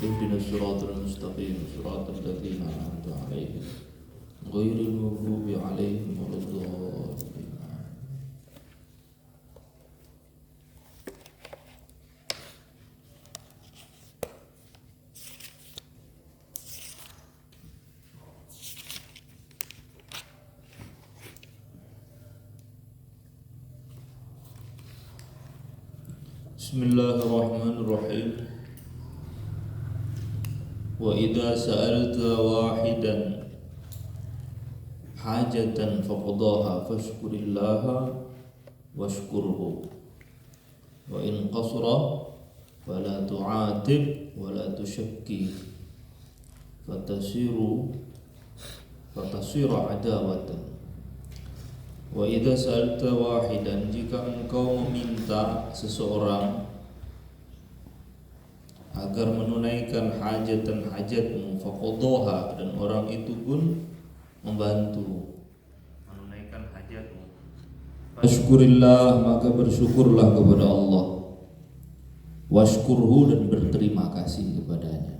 اهدنا الصراط المستقيم صراط الذين أنعمت عليهم غير المغضوب عليهم ولا الضالين. Bismillahirrahmanirrahim. Wa idza sa'alta wahidan hajatan faqadaha fashkurillaha washkurhu wa in qasara fala tu'atib wa la tushakki fatasiru adawatan. Wa idza sa'alta wahidan, jika engkau meminta seseorang agar menunaikan hajatmu, faqadaha, dan orang itu pun membantu menunaikan hajatmu, fashkurillah, maka bersyukurlah kepada Allah, washkurhu, dan berterima kasih kepadanya.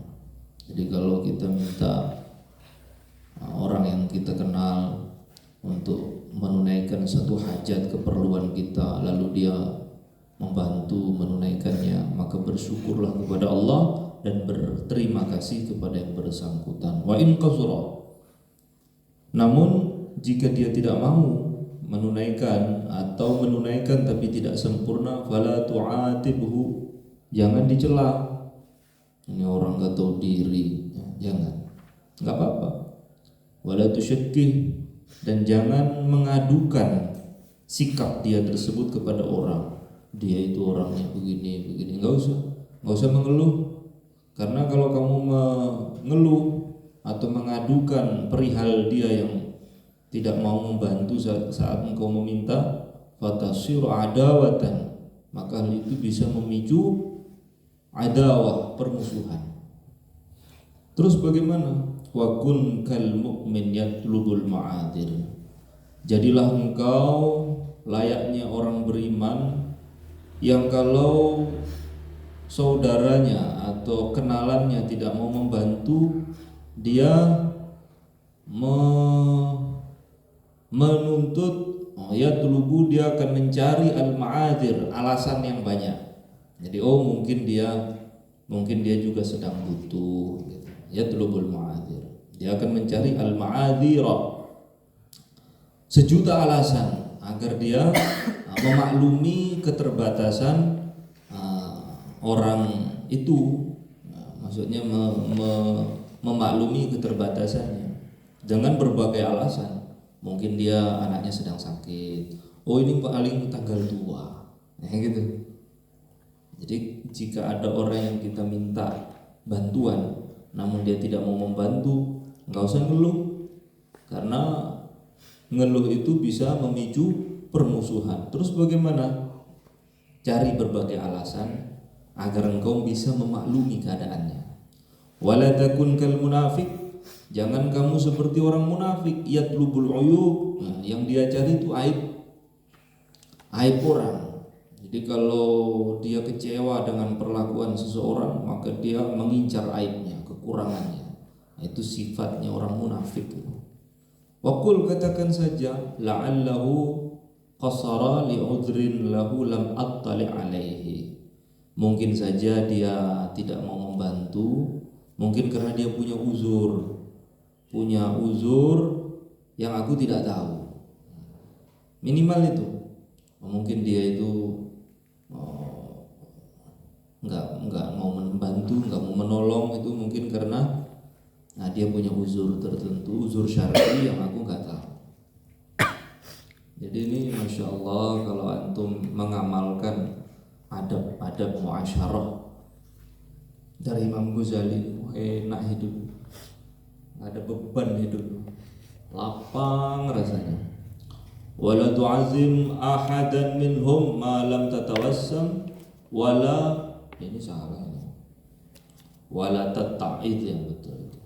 Jadi kalau kita minta orang yang kita kenal untuk menunaikan satu hajat keperluan kita, lalu dia membantu menunaikannya, maka bersyukurlah kepada Allah dan berterima kasih kepada yang bersangkutan. Wa in qasura, namun jika dia tidak mau menunaikan atau menunaikan tapi tidak sempurna, fala tu'atibhu, jangan dicela. Ini orang gak tahu diri, jangan, nggak apa-apa. Wala tusyakkih, dan jangan mengadukan sikap dia tersebut kepada orang. Dia itu orangnya begini, nggak usah mengeluh. Karena kalau kamu mengeluh atau mengadukan perihal dia yang tidak mau membantu saat engkau meminta, fatasiru adawatan, maka hal itu bisa memicu adawah, permusuhan. Terus bagaimana? Wa kun kal mu'min yatlubul ma'adir, jadilah engkau layaknya orang beriman yang kalau saudaranya atau kenalannya tidak mau membantu, dia menuntut, yatlubu, dia akan mencari al-ma'adir, alasan yang banyak. Jadi mungkin dia juga sedang butuh gitu. Yatlubul ma'adir, dia akan mencari al-ma'adira, sejuta alasan agar dia memaklumi keterbatasan orang itu. Maksudnya memaklumi keterbatasannya dengan berbagai alasan. Mungkin dia anaknya sedang sakit, ini paling tanggal tua, gitu. Jadi jika ada orang yang kita minta bantuan namun dia tidak mau membantu, nggak usah ngeluh, karena ngeluh itu bisa memicu permusuhan. Terus bagaimana? Cari berbagai alasan agar engkau bisa memaklumi keadaannya. Wala takun kal munafik, jangan kamu seperti orang munafik, yatlubul uyub, yang dia cari itu aib orang. Jadi kalau dia kecewa dengan perlakuan seseorang, maka dia mengincar aibnya, kekurangannya. Itu sifatnya orang munafik. Waqul, katakan saja, la'allahu qasara li'udhrin lahu lam attali' alaihi. Mungkin saja dia tidak mau membantu, mungkin karena dia punya uzur yang aku tidak tahu. Minimal itu. Mungkin dia itu nggak mau membantu, nggak mau menolong, itu mungkin karena dia punya uzur tertentu, uzur syar'i yang aku nggak tahu. Jadi ini masya Allah, kalau antum mengamalkan adab muasyarah dari Imam Ghazali, enak hidup, nggak ada beban hidup, lapang rasanya. Wala tu'azim ahadan minhum ma lam tatawassam wala, ini salah ini, wala tatta'id, yang betul itu.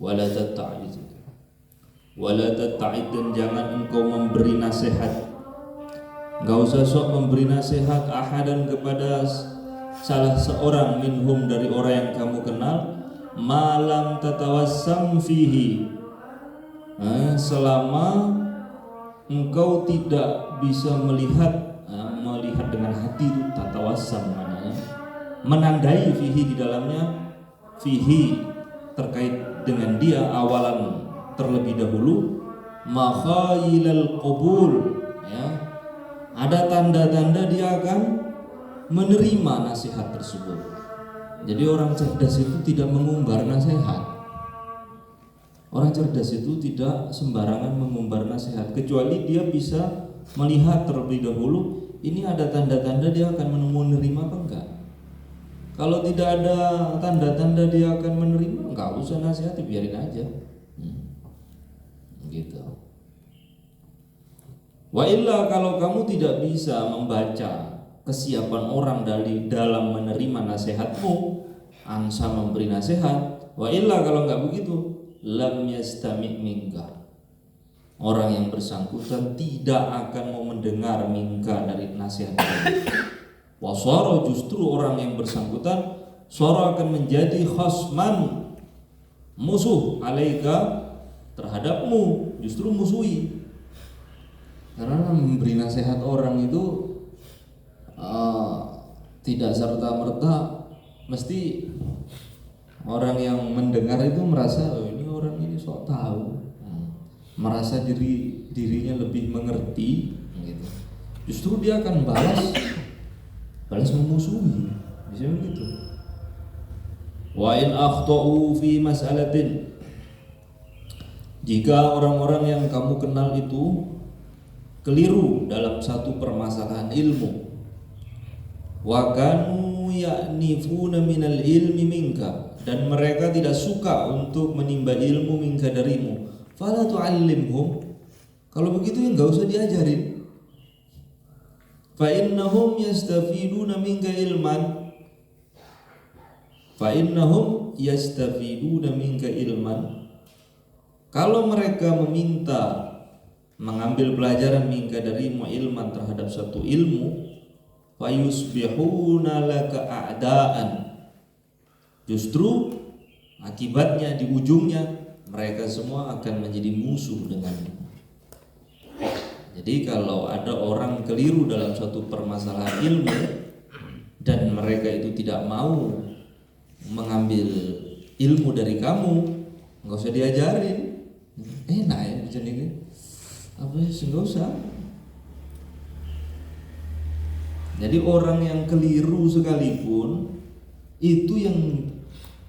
Wala tatta'id, dan jangan engkau memberi nasihat. Enggak usah sok memberi nasihat ahadan kepada salah seorang minhum dari orang yang kamu kenal, malam tatawassam fihi, selama engkau tidak bisa melihat dengan hati itu tatawassam, namanya menandai fihi di dalamnya, fihi terkait dengan dia awalan terlebih dahulu, makhayilal qabul, ya, ada tanda-tanda dia akan menerima nasihat tersebut. Jadi orang cerdas itu tidak mengumbar nasihat. Orang cerdas itu tidak sembarangan mengumbar nasihat, kecuali dia bisa melihat terlebih dahulu ini ada tanda-tanda dia akan menerima apa enggak. Kalau tidak ada tanda-tanda dia akan menerima, enggak usah nasihat, biarin aja. Gitu. Wa illa, kalau kamu tidak bisa membaca kesiapan orang dalam menerima nasihatmu, angsa memberi nasihat, wa illa kalau enggak begitu, lam yastami' minka, orang yang bersangkutan tidak akan mau mendengar minka dari nasihat kamu. Wasara, justru orang yang bersangkutan sara akan menjadi khosman, musuh, alaika, terhadapmu, justru musuhi. Karena memberi nasihat orang itu tidak serta-merta mesti orang yang mendengar itu merasa ini orang ini sok tahu, merasa dirinya lebih mengerti gitu. Justru dia akan balas memusuhi, bisa begitu. Wa in akhtau fi mas'alatin, jika orang-orang yang kamu kenal itu keliru dalam satu permasalahan ilmu, wa kanu ya'nifuna minal ilmi minka, dan mereka tidak suka untuk menimba ilmu minka darimu, fala tu'allimhum, kalau begitu ya enggak usah diajarin. Fa innahum yastafiduna minka ilman, kalau mereka meminta mengambil pelajaran minka darimu ilman, terhadap satu ilmu, fayusbihuna laka a'daan, justru akibatnya di ujungnya mereka semua akan menjadi musuh denganmu. Jadi kalau ada orang keliru dalam suatu permasalahan ilmu dan mereka itu tidak mau mengambil ilmu dari kamu, nggak usah diajarin. Enak ya macam ini. Apa sih, nggak usah. Jadi orang yang keliru sekalipun itu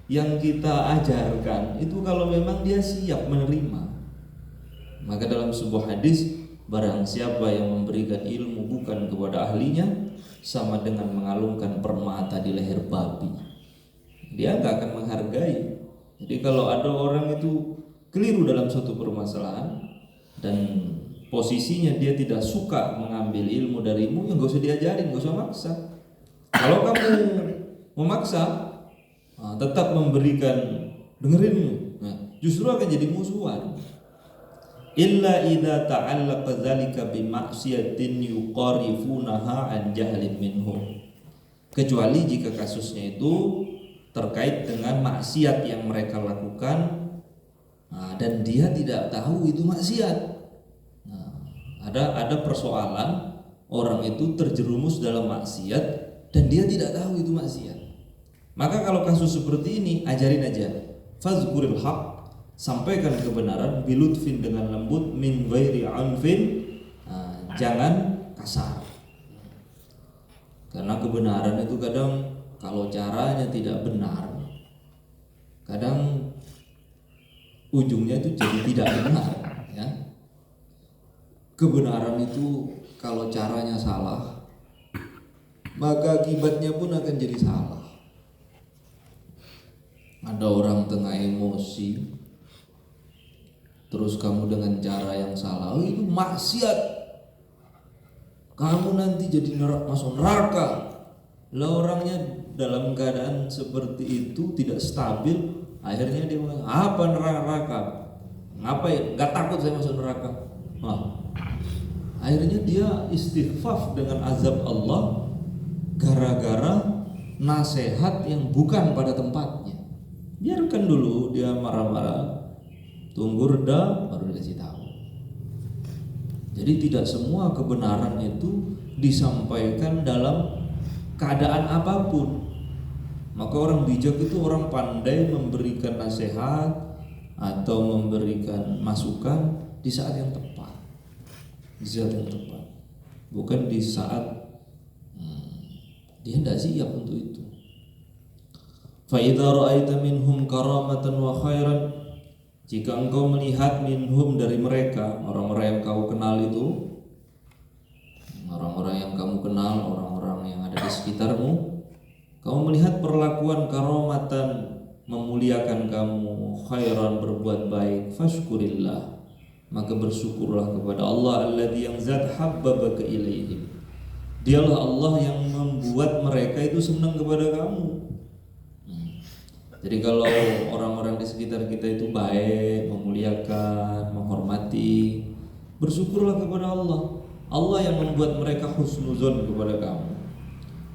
yang kita ajarkan itu kalau memang dia siap menerima. Maka dalam sebuah hadis, barang siapa yang memberikan ilmu bukan kepada ahlinya, sama dengan mengalungkan permata di leher babi. Dia nggak akan menghargai. Jadi kalau ada orang itu keliru dalam suatu permasalahan dan posisinya dia tidak suka mengambil ilmu darimu, ya nggak usah diajarin, nggak usah maksa. Kalau kamu memaksa, tetap memberikan dengerin, justru akan jadi musuhan. Illa idza ta'allaqa dzalika bi ma'siyatin yuqarifunaha an jahlin minhum, kecuali jika kasusnya itu terkait dengan maksiat yang mereka lakukan dan dia tidak tahu itu maksiat. Ada persoalan orang itu terjerumus dalam maksiat dan dia tidak tahu itu maksiat. Maka kalau kasus seperti ini, ajarin aja, fazkuril haq, sampaikan kebenaran, bilutfin, dengan lembut, min ghairi anfin, jangan kasar. Karena kebenaran itu kadang kalau caranya tidak benar, kadang ujungnya itu jadi tidak benar, ya. Kebenaran itu kalau caranya salah, maka akibatnya pun akan jadi salah. Ada orang tengah emosi, terus kamu dengan cara yang salah, itu maksiat, kamu nanti jadi masuk neraka. Lah orangnya dalam keadaan seperti itu tidak stabil, akhirnya dia bilang, apa neraka? Ngapain? Gak takut saya masuk neraka. Akhirnya dia istighfar dengan azab Allah gara-gara nasihat yang bukan pada tempatnya. Biarkan dulu dia marah-marah, tunggu reda baru dikasih tahu. Jadi tidak semua kebenaran itu disampaikan dalam keadaan apapun. Maka orang bijak itu orang pandai memberikan nasihat atau memberikan masukan di saat yang tepat. Di saat yang tepat. Bukan di saat dia tidak siap untuk itu. Fa idza ra'aita minhum karamatan wa khairan, jika engkau melihat minhum dari mereka, orang-orang yang kau kenal itu, orang-orang yang kamu kenal, orang-orang yang ada di sekitarmu, kamu melihat perlakuan karamatan, memuliakan kamu, khairan, berbuat baik, fashkurillah, maka bersyukurlah kepada Allah alladzi yang zat habbabaka ilaihim. Dialah Allah yang membuat mereka itu senang kepada kamu. Jadi kalau orang-orang di sekitar kita itu baik, memuliakan, menghormati, bersyukurlah kepada Allah. Allah yang membuat mereka husnuzon kepada kamu.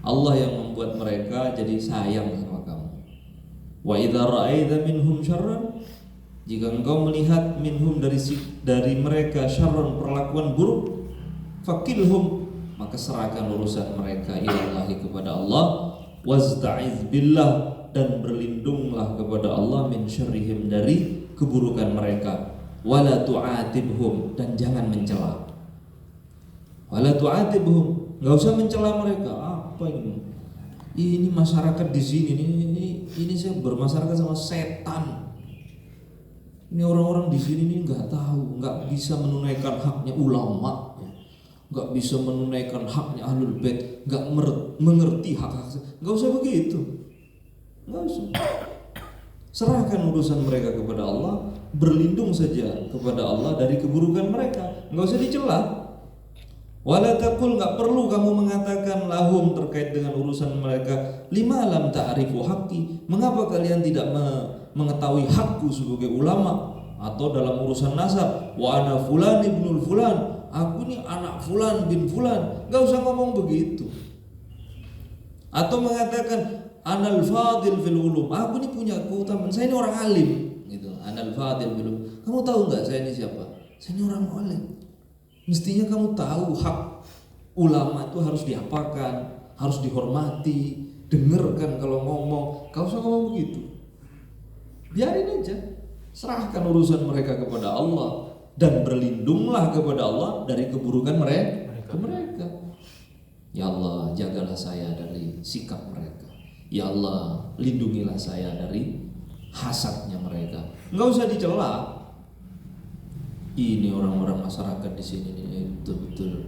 Allah yang membuat mereka jadi sayang sama kamu. Wa idza ra'aita minhum syarran, jika engkau melihat minhum dari mereka syarran, perlakuan buruk, fakilhum, maka serahkan urusan mereka ilallahi kepada Allah, wasta'iz billah, dan berlindunglah kepada Allah min syarrihim, dari keburukan mereka, wala tu'atibhum, dan jangan mencela. Wala tu'atibhum, enggak usah mencela mereka. Apa ini? Ini masyarakat di sini ini saya bermasyarakat sama setan. Ini orang-orang di sini ini enggak tahu, enggak bisa menunaikan haknya ulama, enggak bisa menunaikan haknya ahlul bait, enggak mengerti hak-hak. Enggak usah begitu. Enggak usah. Serahkan urusan mereka kepada Allah, berlindung saja kepada Allah dari keburukan mereka. Enggak usah dicela. Wala taqul, enggak perlu kamu mengatakan lahum terkait dengan urusan mereka, lima lam ta'rifu haqqi, mengapa kalian tidak mengetahui hakku sebagai ulama, atau dalam urusan nasab, wa ana fulan ibnul fulan, aku ini anak fulan bin fulan. Enggak usah ngomong begitu. Atau mengatakan anal fadil fil ulum, aku ini punya keutamaan, saya ini orang alim gitu. Anal fadil fil ulum, kamu tahu enggak saya ini siapa? Saya ini orang alim. Mestinya kamu tahu hak ulama itu harus diapakan, harus dihormati, dengarkan kalau ngomong. Kau usah ngomong begitu. Biarin aja, serahkan urusan mereka kepada Allah, dan berlindunglah kepada Allah dari keburukan mereka. Ya Allah, jagalah saya dari sikap mereka. Ya Allah, lindungilah saya dari hasadnya mereka. Enggak usah dicela. Ini orang-orang masyarakat di sini betul-betul.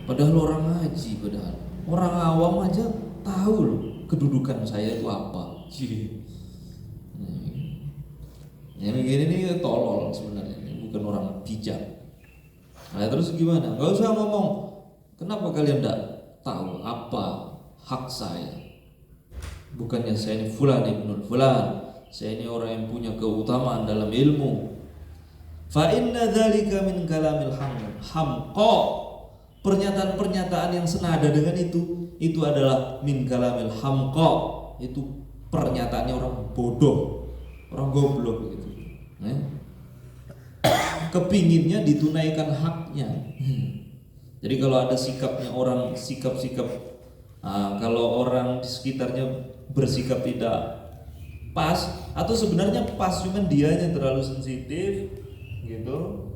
Padahal orang ngaji, padahal orang awam aja tahu loh kedudukan saya itu apa. Yang begini nih tolol sebenarnya, bukan orang bijak. Nah, terus gimana? Enggak usah ngomong. Kenapa kalian tidak tahu apa hak saya? Bukannya saya ini fulan ibnul fulan, saya ini orang yang punya keutamaan dalam ilmu. Fa inna dzalika min kalamil hamqa. Pernyataan-pernyataan yang senada dengan itu adalah min kalamil hamqa. Itu pernyataannya orang bodoh, orang goblok gitu. Kepinginnya ditunaikan haknya. Jadi kalau ada sikapnya orang, sikap-sikap kalau orang di sekitarnya bersikap tidak pas, atau sebenarnya pas cuman dianya terlalu sensitif gitu,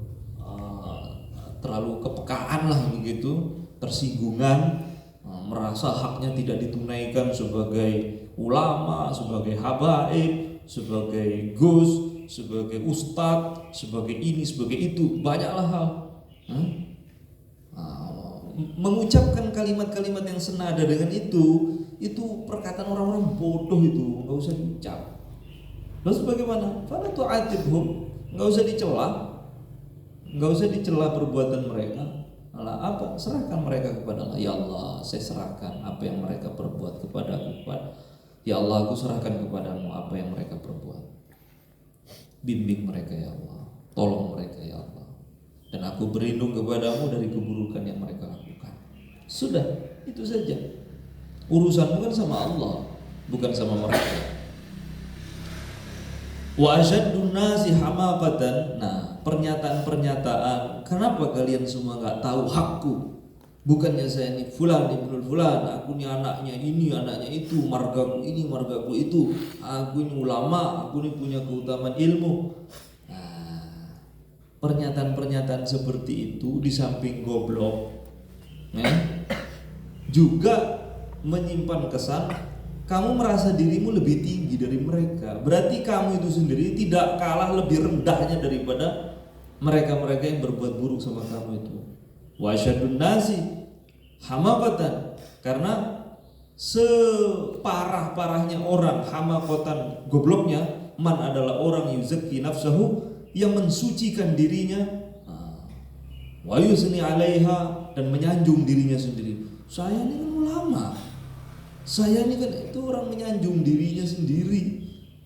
terlalu kepekaan lah begitu, tersinggungan, merasa haknya tidak ditunaikan sebagai ulama, sebagai habaib, sebagai gus, sebagai ustadz, sebagai ini, sebagai itu, banyaklah hal. Mengucapkan kalimat-kalimat yang senada dengan itu perkataan orang-orang bodoh, itu nggak usah diucap. Lalu bagaimana? Fala tu'atibhum, nggak usah dicela, nggak usah dicela perbuatan mereka. Apa? Serahkan mereka kepada Allah. Ya Allah, saya serahkan apa yang mereka perbuat kepada aku. Ya Allah, aku serahkan kepadamu apa yang mereka perbuat. Bimbing mereka ya Allah, tolong mereka ya Allah, dan aku berlindung kepadamu dari keburukan yang mereka lakukan. Sudah, itu saja. Urusanmu kan sama Allah, bukan sama mereka. Wa asyaddun nasi hamaqatan. Nah, pernyataan-pernyataan, kenapa kalian semua nggak tahu hakku? Bukannya saya ini fulan ibnul fulan, aku ini anaknya ini, anaknya itu, margaku ini, margaku itu, aku ini ulama, aku ini punya keutamaan ilmu. Nah, pernyataan-pernyataan seperti itu di samping goblok, juga menyimpan kesan kamu merasa dirimu lebih tinggi dari mereka. Berarti kamu itu sendiri tidak kalah lebih rendahnya daripada mereka-mereka yang berbuat buruk sama kamu itu. Wa asyadun nasi hamaqatan, karena separah-parahnya orang, hamaqatan gobloknya, man adalah orang yuzakki nafsahu, yang mensucikan dirinya, wa yusni 'alaiha, dan menyanjung dirinya sendiri. Saya ini kan ulama, saya ini kan, itu orang menyanjung dirinya sendiri,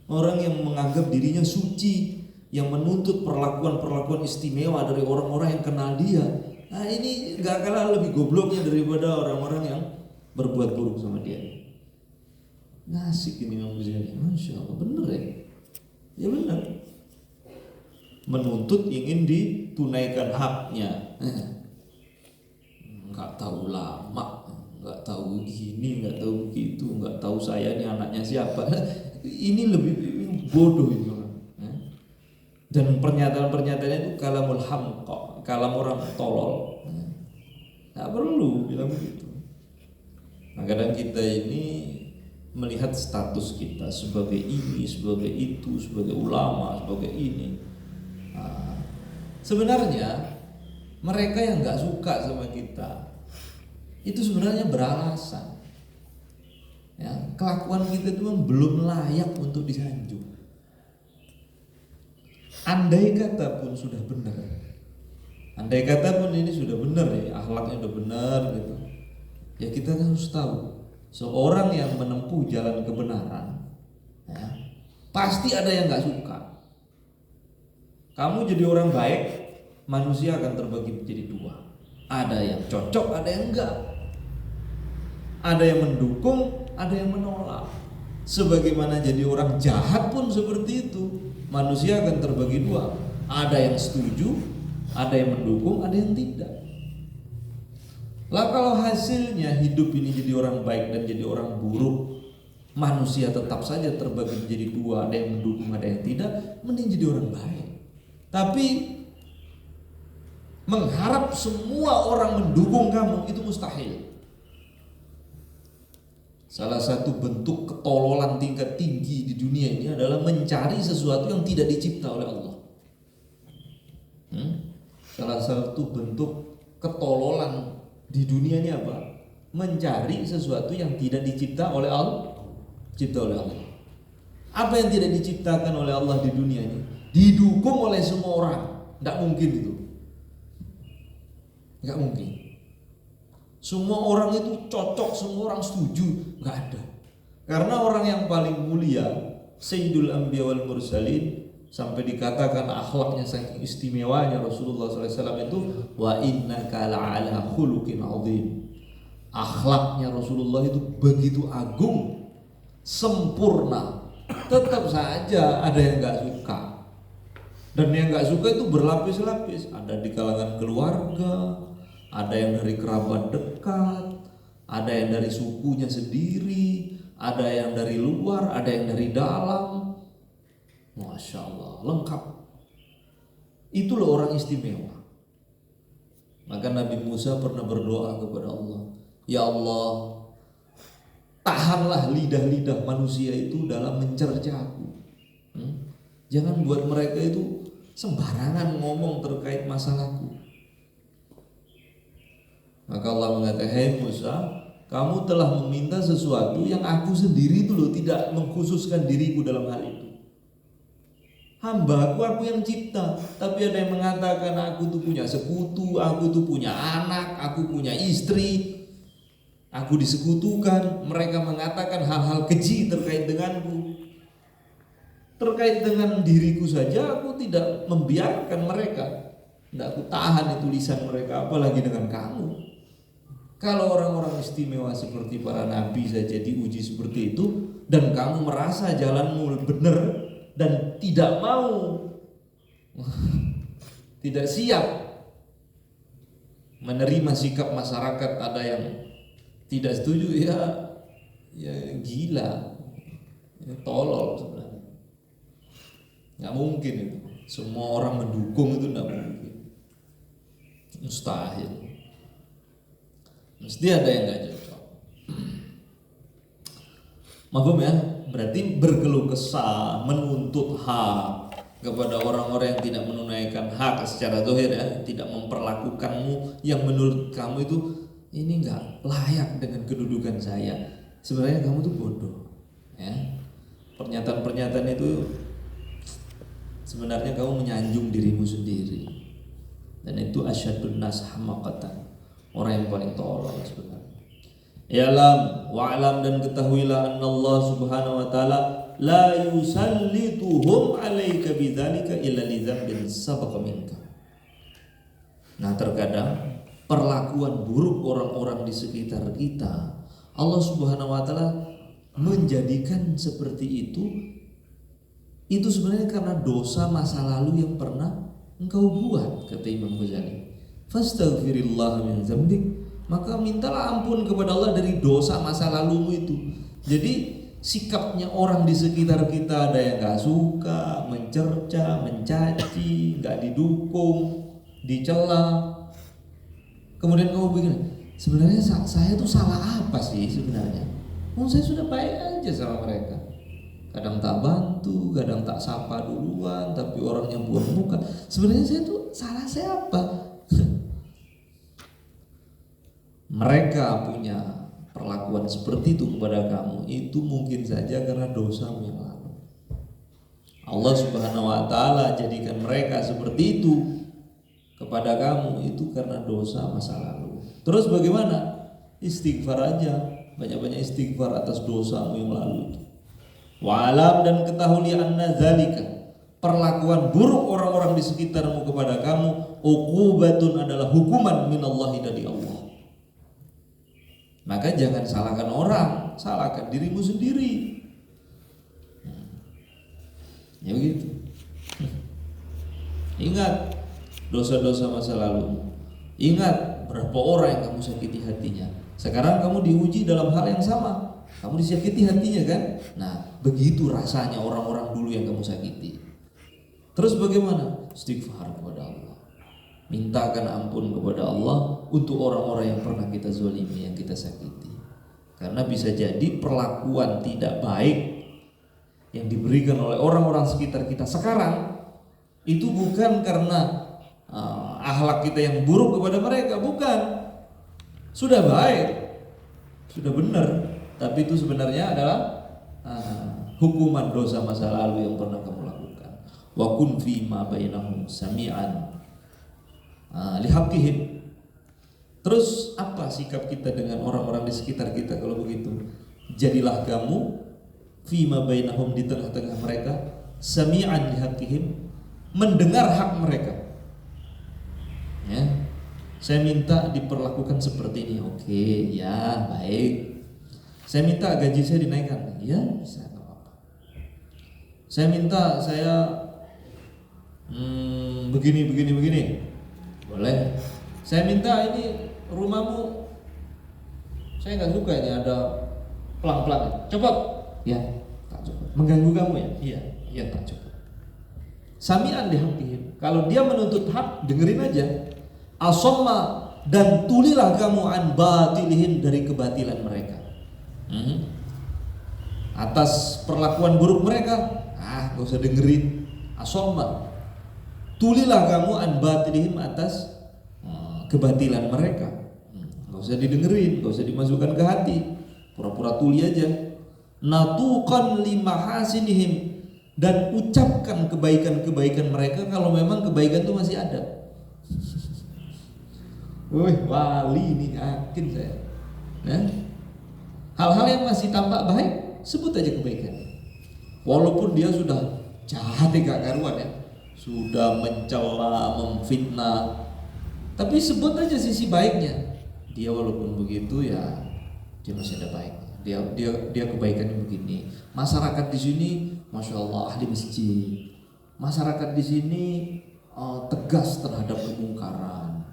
orang yang menganggap dirinya suci, yang menuntut perlakuan-perlakuan istimewa dari orang-orang yang kenal dia. Nah, ini gak kalah lebih gobloknya daripada orang-orang yang berbuat buruk sama dia. Ngasik ini Imam Ghazali, Masya Allah, bener ya? Ya bener. Menuntut ingin ditunaikan haknya. Gak tahu lama, nggak tahu gini, nggak tahu begitu, nggak tahu saya ini anaknya siapa. Ini lebih bodoh itu. Dan pernyataan-pernyataannya itu kalamul hamqa, kalam orang tolol. Nggak perlu bilang begitu. Nah, kadang kita ini melihat status kita sebagai ini, sebagai itu, sebagai ulama, sebagai ini. Nah, sebenarnya mereka yang nggak suka sama kita itu sebenarnya beralasan. Ya, kelakuan kita itu belum layak untuk disanjung. Andai kata pun sudah benar, andai kata pun ini sudah benar ya, akhlaknya sudah benar gitu, ya kita harus tahu seorang yang menempuh jalan kebenaran, ya, pasti ada yang nggak suka. Kamu jadi orang baik, manusia akan terbagi menjadi dua. Ada yang cocok, ada yang enggak. Ada yang mendukung, ada yang menolak. Sebagaimana jadi orang jahat pun seperti itu. Manusia akan terbagi dua. Ada yang setuju, ada yang mendukung, ada yang tidak. Lah kalau hasilnya hidup ini jadi orang baik dan jadi orang buruk, manusia tetap saja terbagi menjadi dua. Ada yang mendukung, ada yang tidak. Mending jadi orang baik. Tapi mengharap semua orang mendukung kamu itu mustahil. Salah satu bentuk ketololan tingkat tinggi di dunia ini adalah mencari sesuatu yang tidak dicipta oleh Allah. Salah satu bentuk ketololan di dunia ini apa? Mencari sesuatu yang tidak dicipta oleh Allah. Cipta oleh Allah. Apa yang tidak diciptakan oleh Allah di dunia ini didukung oleh semua orang. Tidak mungkin itu. Nggak mungkin. Semua orang itu cocok, semua orang setuju, nggak ada. Karena orang yang paling mulia, Sayyidul Anbiya wal Mursalin, sampai dikatakan akhlaknya saking istimewanya Rasulullah SAW itu, wa innaka la'ala khuluqin azim. Akhlaknya Rasulullah itu begitu agung, sempurna. Tetap saja ada yang nggak suka. Dan yang nggak suka itu berlapis-lapis. Ada di kalangan keluarga, ada yang dari kerabat dekat, ada yang dari sukunya sendiri, ada yang dari luar, ada yang dari dalam. Masya Allah, lengkap. Itulah orang istimewa. Maka Nabi Musa pernah berdoa kepada Allah, ya Allah, tahanlah lidah-lidah manusia itu dalam mencercaku. Jangan buat mereka itu sembarangan ngomong terkait masalahku. Maka Allah mengatakan, hai Musa, kamu telah meminta sesuatu yang aku sendiri itu loh tidak mengkhususkan diriku dalam hal itu. Hambaku aku yang cipta, tapi ada yang mengatakan aku tuh punya sekutu, aku tuh punya anak, aku punya istri, aku disekutukan. Mereka mengatakan hal-hal keji terkait denganku. Terkait dengan diriku saja aku tidak membiarkan mereka. Tidak aku tahan itu lisan mereka, apalagi dengan kamu. Kalau orang-orang istimewa seperti para nabi saja diuji seperti itu, dan kamu merasa jalanmu benar dan tidak mau, tidak siap menerima sikap masyarakat, ada yang tidak setuju, ya gila, ya tolol sebenarnya. Nggak mungkin itu. Semua orang mendukung itu nggak mungkin, mustahil. Mesti ada yang nggak cocok. Mahfum ya? Berarti berkeluh kesah, menuntut hak kepada orang-orang yang tidak menunaikan hak secara zahir ya, tidak memperlakukanmu yang menurut kamu itu ini nggak layak dengan kedudukan saya. Sebenarnya kamu tuh bodoh. Ya. Pernyataan-pernyataan itu sebenarnya kamu menyanjung dirimu sendiri, dan itu asyadun nas hamaqatan, orang yang paling tolol sebenarnya. Ya'lam wa'lam, dan ketahuilah Allah Subhanahu wa taala la yusallituhum 'alaika bidzalika illa li dzambin sabaqa minka. Nah, terkadang perlakuan buruk orang-orang di sekitar kita, Allah Subhanahu wa taala menjadikan seperti itu sebenarnya karena dosa masa lalu yang pernah engkau buat, kata Imam Ghazali. Fastaghfirillah min dzambik, maka mintalah ampun kepada Allah dari dosa masa lalumu itu. Jadi sikapnya orang di sekitar kita, ada yang gak suka, mencerca, mencaci, gak didukung, dicela. Kemudian kamu bikin, sebenarnya saya tuh salah apa sih sebenarnya? Saya sudah baik aja sama mereka. Kadang tak bantu, kadang tak sapa duluan, tapi orangnya buang muka. Sebenarnya saya tuh salah saya apa? Mereka punya perlakuan seperti itu kepada kamu, itu mungkin saja karena dosamu yang lalu. Allah Subhanahu wa taala jadikan mereka seperti itu kepada kamu itu karena dosa masa lalu. Terus bagaimana? Istighfar aja, banyak-banyak istighfar atas dosamu yang lalu itu. Wa'alam, dan ketahui anna zalika, perlakuan buruk orang-orang di sekitarmu kepada kamu, uqubatun, adalah hukuman minallahi, dari Allah. Maka jangan salahkan orang, salahkan dirimu sendiri. Ya begitu. Ingat dosa-dosa masa lalu. Ingat berapa orang yang kamu sakiti hatinya. Sekarang kamu diuji dalam hal yang sama. Kamu disakiti hatinya kan? Nah, begitu rasanya orang-orang dulu yang kamu sakiti. Terus bagaimana? Istighfar kepada Allah. Mintakan ampun kepada Allah untuk orang-orang yang pernah kita zalimi, yang kita sakiti. Karena bisa jadi perlakuan tidak baik yang diberikan oleh orang-orang sekitar kita sekarang itu bukan karena akhlak kita yang buruk kepada mereka, bukan. Sudah baik, sudah benar, tapi itu sebenarnya adalah hukuman dosa masa lalu yang pernah kamu lakukan. Wa kun fi ma bainahum sami'an lihaqqihim. Terus apa sikap kita dengan orang-orang di sekitar kita kalau begitu? Jadilah kamu fi ma bainahum, di tengah-tengah mereka, sami'an lihaqqihim, mendengar hak mereka. Ya. Saya minta diperlakukan seperti ini. Oke, ya, baik. Saya minta gaji saya dinaikkan. Ya, bisa, enggak apa-apa. Saya minta begini. Boleh. Saya minta ini rumahmu, saya nggak suka ini ada pelang-pelang. Copot. Ya, tak copot. Mengganggu kamu ya? Iya, tak copot. Sami'an lihaqqihim. Kalau dia menuntut hak, dengerin aja. Asomma, dan tulilah kamu an batilihim, dari kebatilan mereka. Atas perlakuan buruk mereka, gak usah dengerin. Asomma, tulilah kamu an batilihim, atas kebatilan mereka. Gak usah didengerin, gak usah dimasukkan ke hati, pura-pura tuli aja. Natuqan limahasinihim, dan ucapkan kebaikan-kebaikan mereka kalau memang kebaikan itu masih ada. Wih, wali ini yakin saya. Nah, hal-hal yang masih tampak baik, sebut aja kebaikan. Walaupun dia sudah jahat gak karuan ya, sudah mencela, memfitnah, tapi sebut aja sisi baiknya. dia walaupun begitu ya dia masih ada baik. Dia kebaikannya begini. Masyarakat di sini, masya Allah, ahli masjid. Masyarakat di sini tegas terhadap kemungkaran.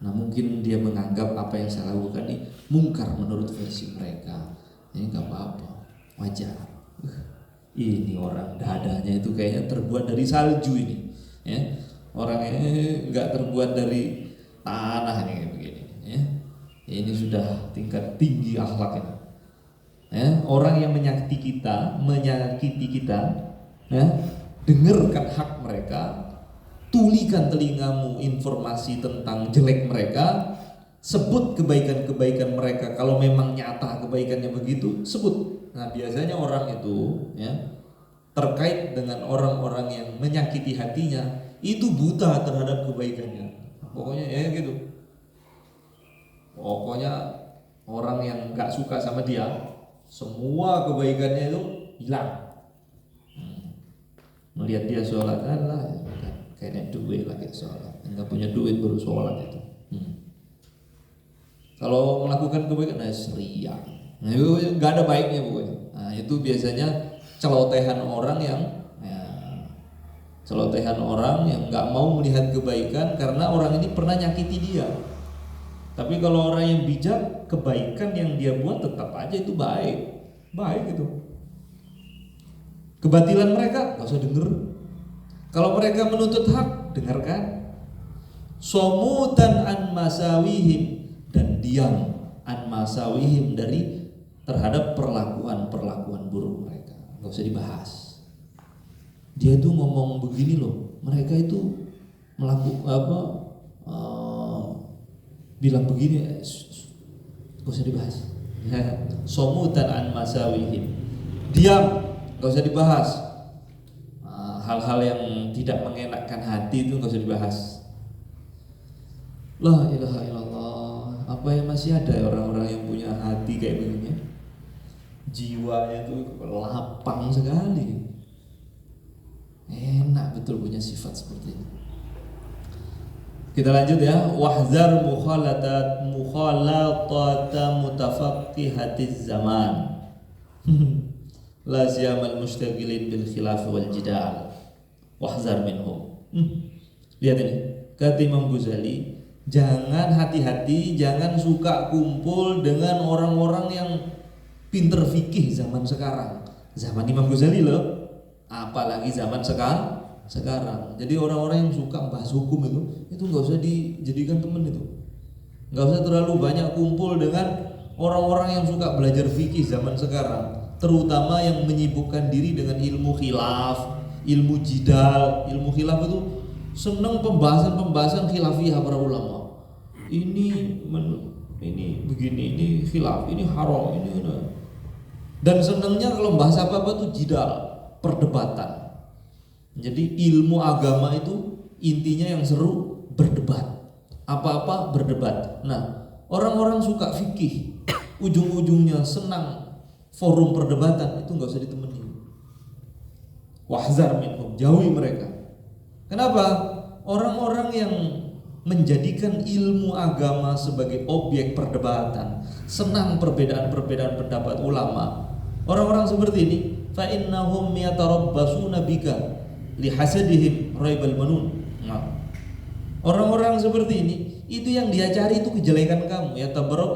Nah mungkin dia menganggap apa yang saya lakukan ini mungkar menurut versi mereka. Ini nggak apa-apa, wajar. Ini orang dadanya itu kayaknya terbuat dari salju ini, ya. Orangnya nggak terbuat dari tanah nih kayak begini, ya. Ini sudah tingkat tinggi akhlaknya. Ya, orang yang menyakiti kita, ya, dengarkan hak mereka, tulikan telingamu informasi tentang jelek mereka, sebut kebaikan-kebaikan mereka. Kalau memang nyata kebaikannya begitu, sebut. Nah biasanya orang itu, ya, terkait dengan orang-orang yang menyakiti hatinya, itu buta terhadap kebaikannya. Pokoknya ya gitu. Pokoknya orang yang nggak suka sama dia, semua kebaikannya itu hilang. Melihat dia sholat, Allah, kayaknya duit lagi sholat. Nggak punya duit baru sholat itu. Kalau melakukan kebaikan, ria. Nah itu nggak ada baiknya pokoknya. Nah itu biasanya celotehan orang yang nggak mau melihat kebaikan karena orang ini pernah nyakiti dia. Tapi kalau orang yang bijak, kebaikan yang dia buat tetap aja itu baik gitu. Kebatilan mereka nggak usah denger. Kalau mereka menuntut hak, dengarkan. Somutan an masawihim, dan diam an masawihim dari terhadap perlakuan buruk mereka. Nggak usah dibahas. Dia tuh ngomong begini loh, mereka itu melakukan bilang begini, gak usah dibahas. Somutan an masawihim, diam, gak usah dibahas. Hal-hal yang tidak mengenakkan hati itu gak usah dibahas. La ilaha illallah. Apa yang masih ada orang-orang yang punya hati kayak begini? Jiwanya itu lapang sekali. Enak betul punya sifat seperti ini. Kita lanjut ya. Wahzar mukhalatata mutafaqqihatiz zaman. La siyamal mustaghilin bil khilaf wal jidal. Wahzar minhum. Lihat ini, kata Imam Ghazali, jangan hati-hati, jangan suka kumpul dengan orang-orang yang pinter fikih zaman sekarang. Zaman Imam Ghazali loh. Apalagi zaman sekarang. Jadi orang-orang yang suka bahas hukum itu nggak usah dijadikan teman itu. Nggak usah terlalu banyak kumpul dengan orang-orang yang suka belajar fikih zaman sekarang, terutama yang menyibukkan diri dengan ilmu khilaf, ilmu jidal. Ilmu khilaf itu senang pembahasan khilafiyah para ulama. Ini begini, ini khilaf, ini haram, ini. Dan senangnya kalau bahas apa-apa tuh jidal, perdebatan. Jadi ilmu agama itu intinya yang seru berdebat. Apa-apa berdebat. Nah, orang-orang suka fikih, ujung-ujungnya senang forum perdebatan, itu nggak usah ditemenin. Wahzar minhum, jauhi mereka. Kenapa? Orang-orang yang menjadikan ilmu agama sebagai objek perdebatan, senang perbedaan-perbedaan pendapat ulama. Orang-orang seperti ini, fa innahum yatarabbasuna bika lihasadihim raibal manun. Nah, orang-orang seperti ini itu yang dia cari itu kejelekan kamu,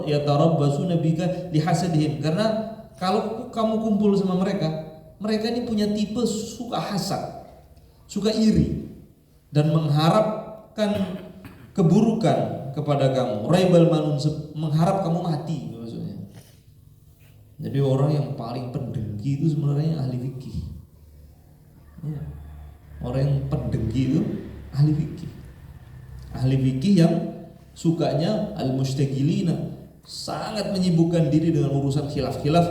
yatarabbasuna bika lihasadihim. Karena kalau kamu kumpul sama mereka ini punya tipe suka hasad, suka iri, dan mengharapkan keburukan kepada kamu. Raibal manun, mengharap kamu mati maksudnya. Jadi orang yang paling pendengki itu sebenarnya ahli fikih. Ya. Orang yang pendengki itu ahli fikih. Ahli fikih yang sukanya al-mustaghilina, sangat menyibukkan diri dengan urusan khilaf-khilaf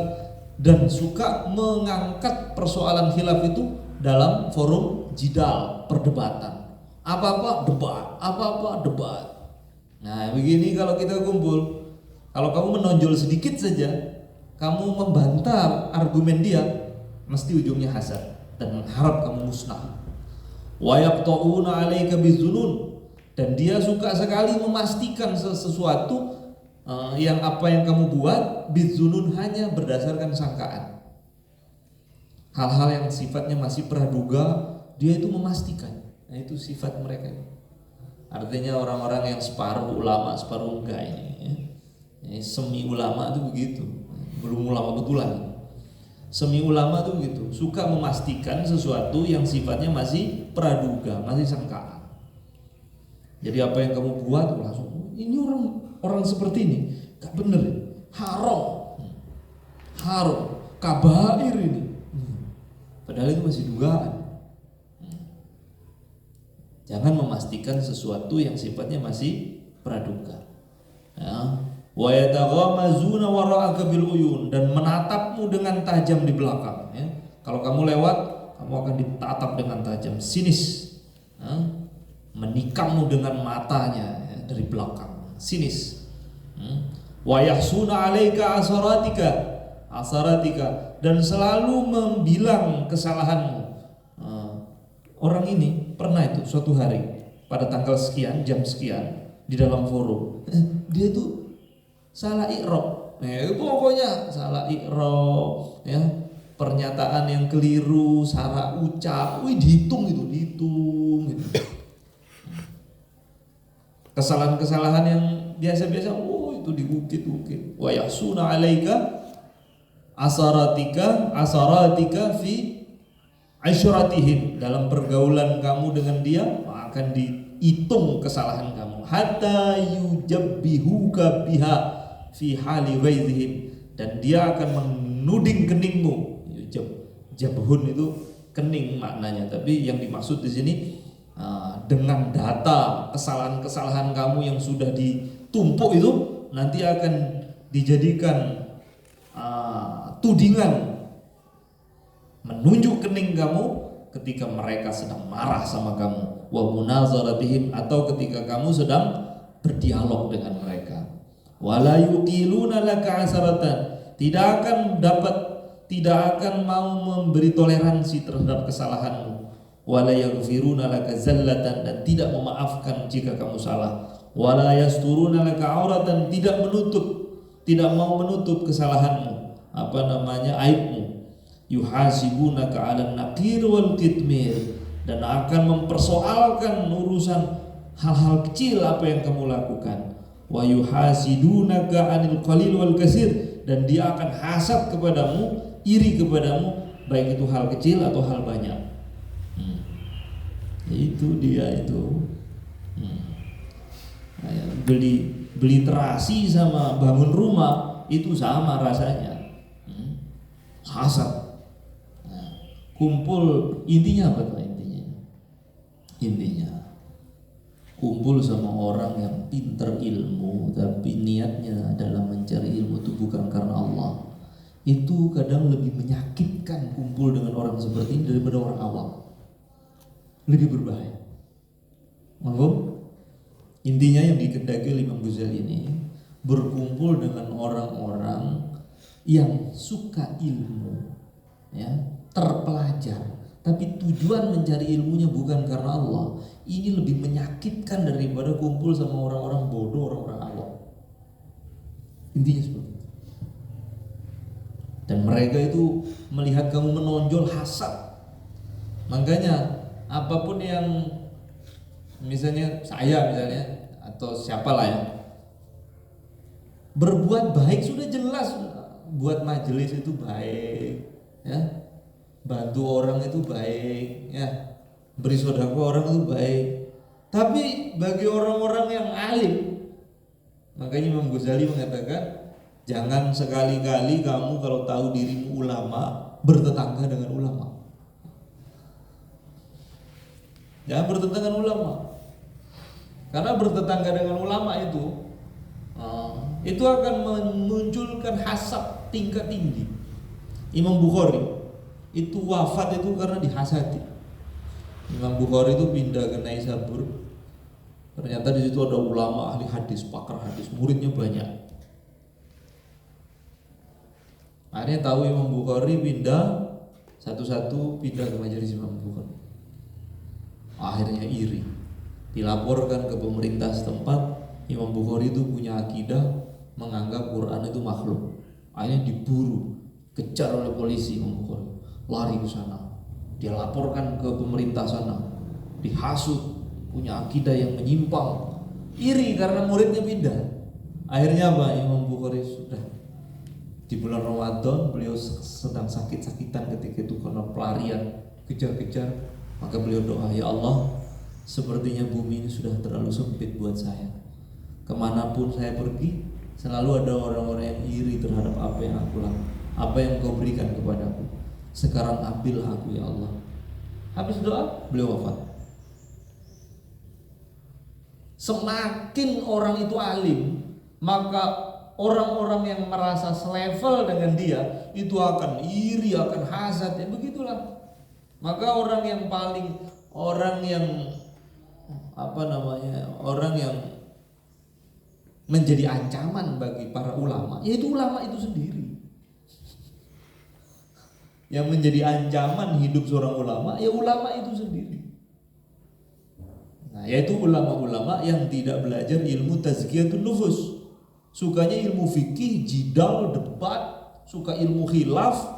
dan suka mengangkat persoalan khilaf itu dalam forum jidal, perdebatan. Apa-apa debat. Nah, begini kalau kita kumpul, kalau kamu menonjol sedikit saja, kamu membantah argumen dia, mesti ujungnya hasad dan mengharap kamu musnah. Wa yaqta'una 'alaika bizunun, dan dia suka sekali memastikan sesuatu yang apa yang kamu buat bidzunun hanya berdasarkan sangkaan. Hal-hal yang sifatnya masih praduga, dia itu memastikan. Nah, itu sifat mereka. Artinya orang-orang yang separuh ulama, separuh enggak ini ya. Semi ulama itu begitu, belum ulama betulan. Semi ulama itu begitu, suka memastikan sesuatu yang sifatnya masih praduga, masih sangkaan. Jadi apa yang kamu buat langsung, ini orang seperti ini, gak bener, haram, kabair ini. Padahal itu masih dugaan. Jangan memastikan sesuatu yang sifatnya masih praduga. Ya. Wa yataghamazuna wara'aka bil uyun, dan menatapmu dengan tajam di belakang. Ya. Kalau kamu lewat, kamu akan ditatap dengan tajam, sinis. Ya. Menikammu dengan matanya ya, dari belakang, sinis. Wa yahsuna 'alaika asaratika, dan selalu membilang kesalahanmu. Orang ini pernah itu suatu hari pada tanggal sekian, jam sekian di dalam forum, dia tuh salah i'rab. Itu pokoknya salah i'rab ya, pernyataan yang keliru, salah ucap, dihitung gitu. Kesalahan-kesalahan yang biasa-biasa, itu diukit-ukit. Wa yahsuna 'alaika asaratika fi asyratihim, dalam pergaulan kamu dengan dia akan dihitung kesalahan kamu. Hatta yujabbihuka biha fi hali ghaizihim, dan dia akan menuding keningmu. Jabhun itu kening maknanya, tapi yang dimaksud di sini dengan data kesalahan-kesalahan kamu yang sudah ditumpuk itu nanti akan dijadikan tudingan, menunjuk kening kamu ketika mereka sedang marah sama kamu, wa munazaratihim, atau ketika kamu sedang berdialog dengan mereka. Wala yuqiluna laka asaratan, tidak akan mau memberi toleransi terhadap kesalahanmu. Wala yaghfiruna laka zallatan, dan tidak memaafkan jika kamu salah. Wala yasturuna laka auratan, tidak mau menutup kesalahanmu, aibmu. Yuhasibunaka 'alan naqir wal kitmir, dan akan mempersoalkan urusan hal-hal kecil apa yang kamu lakukan. Wa yuhasidunaka 'anil qalil wal kasir, dan dia akan hasad kepadamu, iri kepadamu, baik itu hal kecil atau hal banyak. Itu dia itu. Beli terasi sama bangun rumah itu sama rasanya. Hasad. Kumpul, intinya apa tuh intinya kumpul sama orang yang pinter ilmu tapi niatnya dalam mencari ilmu itu bukan karena Allah, itu kadang lebih menyakitkan kumpul dengan orang seperti ini daripada orang awam, lebih berbahaya. Mahfum? Intinya yang dikehendaki oleh Imam Ghazali ini, berkumpul dengan orang-orang yang suka ilmu ya, terpelajar, tapi tujuan mencari ilmunya bukan karena Allah, ini lebih menyakitkan daripada kumpul sama orang-orang bodoh, orang-orang awam. Intinya seperti itu. Dan mereka itu melihat kamu menonjol, hasad. Makanya apapun yang misalnya saya atau siapalah ya, berbuat baik sudah jelas, buat majelis itu baik ya, bantu orang itu baik ya, beri sedekah orang itu baik. Tapi bagi orang-orang yang alim, makanya Imam Ghazali mengatakan, jangan sekali-kali kamu kalau tahu dirimu ulama bertetangga dengan ulama. Jangan bertetangga dengan ulama, karena bertetangga dengan ulama itu akan memunculkan hasad tingkat tinggi. Imam Bukhari itu wafat itu karena dihasati. Imam Bukhari itu pindah ke Naisabur. Ternyata di situ ada ulama ahli hadis, pakar hadis, muridnya banyak. Akhirnya tahu Imam Bukhari pindah satu-satu pindah ke majelis Imam Bukhari. Akhirnya iri, dilaporkan ke pemerintah setempat, Imam Bukhari itu punya akidah menganggap Quran itu makhluk. Akhirnya diburu, kejar oleh polisi Imam Bukhari, lari ke sana. Dia laporkan ke pemerintah sana, dihasut, punya akidah yang menyimpang, iri karena muridnya pindah. Akhirnya apa? Imam Bukhari sudah di bulan Ramadan, beliau sedang sakit-sakitan ketika itu karena pelarian, kejar-kejar. Maka beliau doa, ya Allah, sepertinya bumi ini sudah terlalu sempit buat saya. Kemanapun saya pergi, selalu ada orang-orang yang iri terhadap apa yang aku lakukan, apa yang Kau berikan kepadaku. Sekarang ambillah aku ya Allah. Habis doa, beliau wafat. Semakin orang itu alim, maka orang-orang yang merasa selevel dengan dia itu akan iri, akan hasad, ya begitulah. Maka orang yang menjadi ancaman bagi para ulama, yaitu ulama itu sendiri. Yang menjadi ancaman hidup seorang ulama, ya ulama itu sendiri. Nah, yaitu ulama-ulama yang tidak belajar ilmu tazkiyatun nufus. Sukanya ilmu fikih, jidal, debat, suka ilmu khilaf.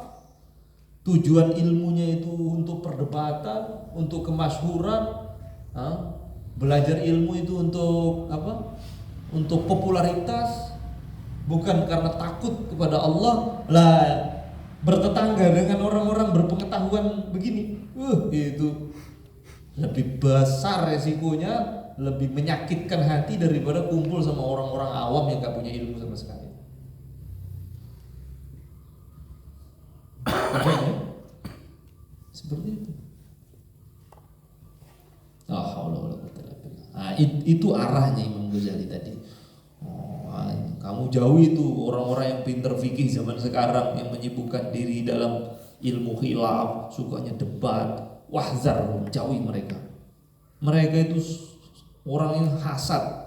Tujuan ilmunya itu untuk perdebatan, untuk kemasyhuran. Belajar ilmu itu untuk apa? Untuk popularitas, bukan karena takut kepada Allah. Lah, bertetangga dengan orang-orang berpengetahuan begini, itu lebih besar resikonya, lebih menyakitkan hati daripada kumpul sama orang-orang awam yang gak punya ilmu sama sekali. Seperti itu. Nah, itu arahnya Imam Ghazali tadi. Kamu jauhi itu orang-orang yang pintar fikih zaman sekarang yang menyibukkan diri dalam ilmu khilaf, sukanya debat. Wahzar, jauhi mereka. Mereka itu orang yang hasad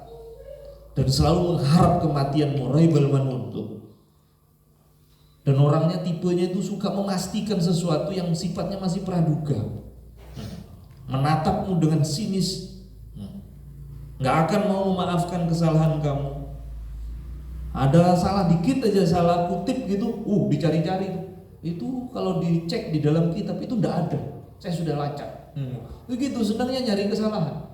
dan selalu mengharap kematian raibal manun. Dan orangnya tipenya itu suka memastikan sesuatu yang sifatnya masih praduga, menatapmu dengan sinis, nggak akan mau memaafkan kesalahan kamu. Ada salah dikit aja, salah kutip gitu, dicari-cari itu kalau dicek di dalam kitab itu nggak ada. Saya sudah lacak. Begitu senangnya nyari kesalahan,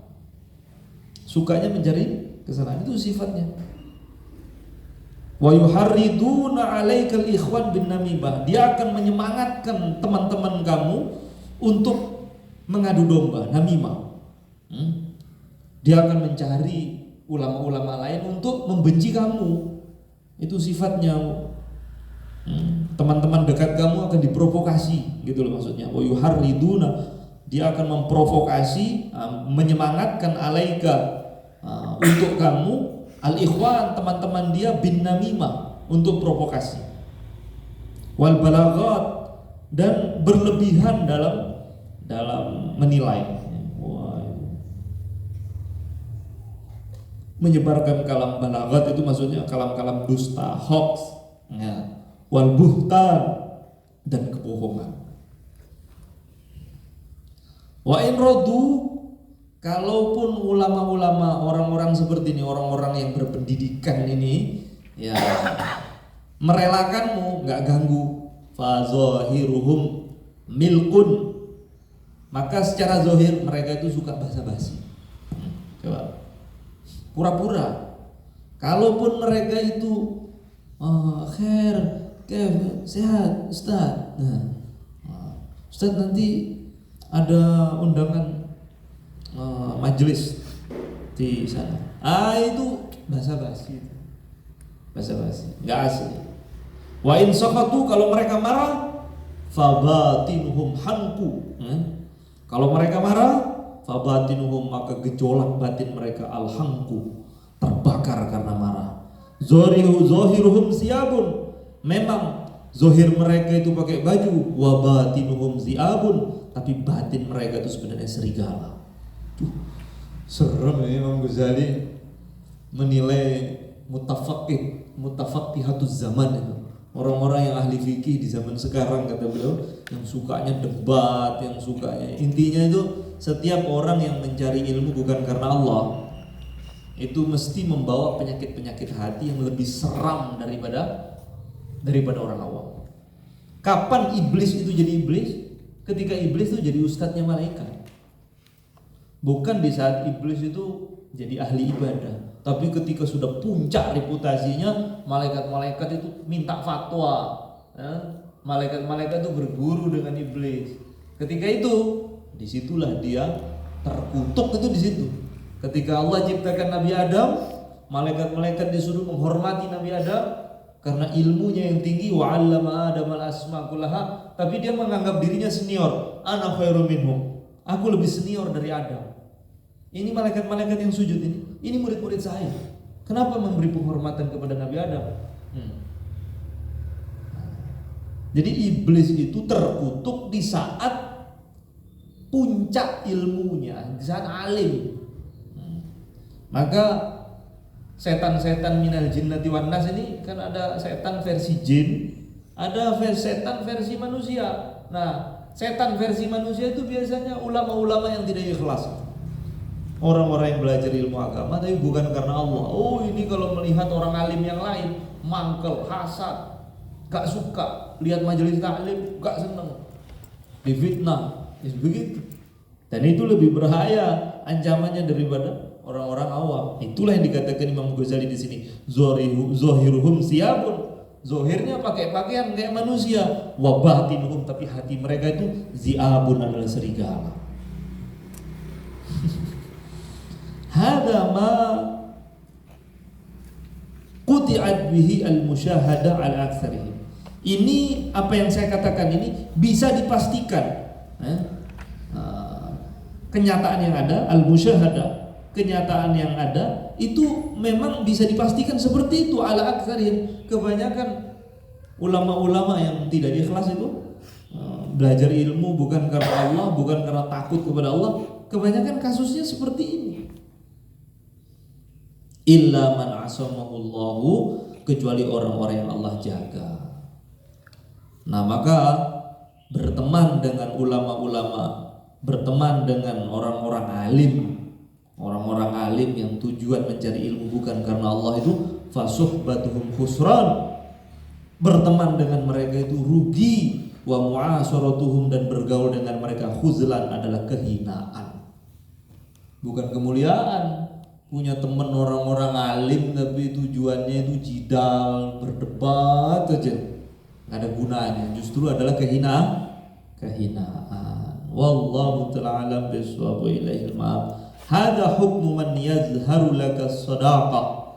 sukanya mencari kesalahan, itu sifatnya. Wa yuharriduna 'alaikal ikhwan bin namimah. Dia akan menyemangatkan teman-teman kamu untuk mengadu domba, namimah. Dia akan mencari ulama-ulama lain untuk membenci kamu. Itu sifatnya. Teman-teman dekat kamu akan diprovokasi, gitu loh maksudnya. Wa yuharriduna, dia akan memprovokasi, menyemangatkan alaika, untuk kamu, al-ikhwan, teman-teman dia, bin namimah, untuk provokasi. Wal balaghat, dan berlebihan dalam menilai. Menyebarkan kalam balaghat itu maksudnya kalam-kalam dusta, hoax, wal buhtan, dan kebohongan. Wa in radu, kalaupun ulama-ulama, orang-orang seperti ini, orang-orang yang berpendidikan ini, ya merelakanmu, nggak ganggu, fa zahiruhum milkun, maka secara zahir mereka itu suka basa-basi. Coba pura-pura. Kalaupun mereka itu khair, sehat, Ustaz. Ustaz nanti ada undangan majelis di sana. Itu basa-basi. Enggak asli. Wa in saqatu, kalau mereka marah, fabatinuhum hanku. Kalau mereka marah, fabatinuhum, maka gejolak batin mereka alhanku, terbakar karena marah. Zahiruhum siyabun, memang zahir mereka itu pakai baju, wa batinuhum ziabun, tapi batin mereka itu sebenarnya serigala. Serem ya Imam Ghazali menilai mutafaqihatuz zaman itu. Orang-orang yang ahli fikih di zaman sekarang, kata beliau, yang sukanya debat, yang sukanya, intinya itu setiap orang yang mencari ilmu bukan karena Allah, itu mesti membawa penyakit-penyakit hati yang lebih seram daripada orang awam. Kapan iblis itu jadi iblis? Ketika iblis itu jadi ustadznya malaikat. Bukan di saat iblis itu jadi ahli ibadah, tapi ketika sudah puncak reputasinya, malaikat-malaikat itu minta fatwa. Malaikat-malaikat itu berguru dengan iblis. Ketika itu, disitulah dia terkutuk itu di situ. Ketika Allah ciptakan Nabi Adam, malaikat-malaikat disuruh menghormati Nabi Adam karena ilmunya yang tinggi, wa 'allama Adam al-asma kullaha, tapi dia menganggap dirinya senior. Ana khairum minhum. Aku lebih senior dari Adam. Ini malaikat-malaikat yang sujud ini murid-murid saya. Kenapa memberi penghormatan kepada Nabi Adam? Jadi iblis itu terkutuk di saat puncak ilmunya, di saat alim. Maka setan-setan minal jinnati wan nas ini kan ada setan versi jin, ada setan versi manusia. Nah, setan versi manusia itu biasanya ulama-ulama yang tidak ikhlas. Orang-orang yang belajar ilmu agama tapi bukan karena Allah. Oh, ini kalau melihat orang alim yang lain mangkel, hasad, gak suka lihat majelis taklim, gak seneng, difitnah, begitu. Dan itu lebih berbahaya ancamannya daripada orang-orang awam. Itulah yang dikatakan Imam Ghazali di sini. Zohiruhum siyabun. Zohirnya pakai pakaian kayak manusia. Wa batinuhum, tapi hati mereka itu ziabun, adalah serigala. Hada ma quti'at bihi al-musyahada al-aktsarihim. Ini apa yang saya katakan ini bisa dipastikan. Kenyataan yang ada, al-musyahada, kenyataan yang ada itu memang bisa dipastikan seperti itu ala aktsarihim. Kebanyakan ulama-ulama yang tidak ikhlas itu belajar ilmu bukan karena Allah, bukan karena takut kepada Allah. Kebanyakan kasusnya seperti ini. Illa man asamahullahu, kecuali orang-orang yang Allah jaga. Nah, maka berteman dengan ulama-ulama, berteman dengan orang-orang alim, orang-orang alim yang tujuan mencari ilmu bukan karena Allah itu fasuhbatuhum khusran. Berteman dengan mereka itu rugi, wa mu'asharatuhum, dan bergaul dengan mereka khuzlan, adalah kehinaan, bukan kemuliaan. Punya teman orang-orang alim tapi tujuannya itu jidal, berdebat aja, nggak ada gunanya, justru adalah kehinaan. Wallahu ta'ala alam bisawab, wa ilaihil ma'ab. Hada hukmu man yazharu laka sadaqah.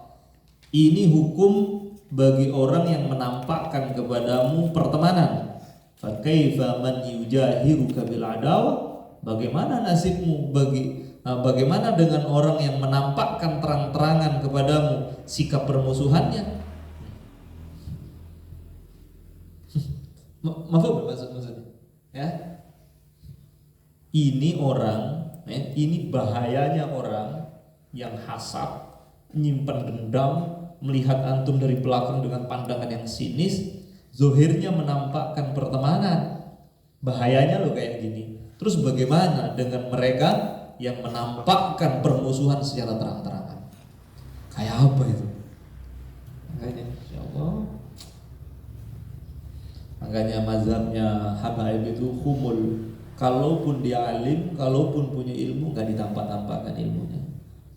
Ini hukum bagi orang yang menampakkan kepadamu pertemanan. Fa kaifa man yujahiruka bil adawah? Bagaimana nasibmu bagaimana dengan orang yang menampakkan terang-terangan kepadamu sikap permusuhannya? Maaf maksudnya? Ya. Ini orang, ini bahayanya orang yang hasad, nyimpan dendam, melihat antum dari belakang dengan pandangan yang sinis, zohirnya menampakkan pertemanan. Bahayanya lo kayak gini. Terus bagaimana dengan mereka yang menampakkan permusuhan secara terang-terangan? Kayak apa itu? Makanya insyaallah, makanya mazhabnya Habaib itu humul. Kalaupun dia alim, kalaupun punya ilmu, gak ditampak-tampakkan ilmunya.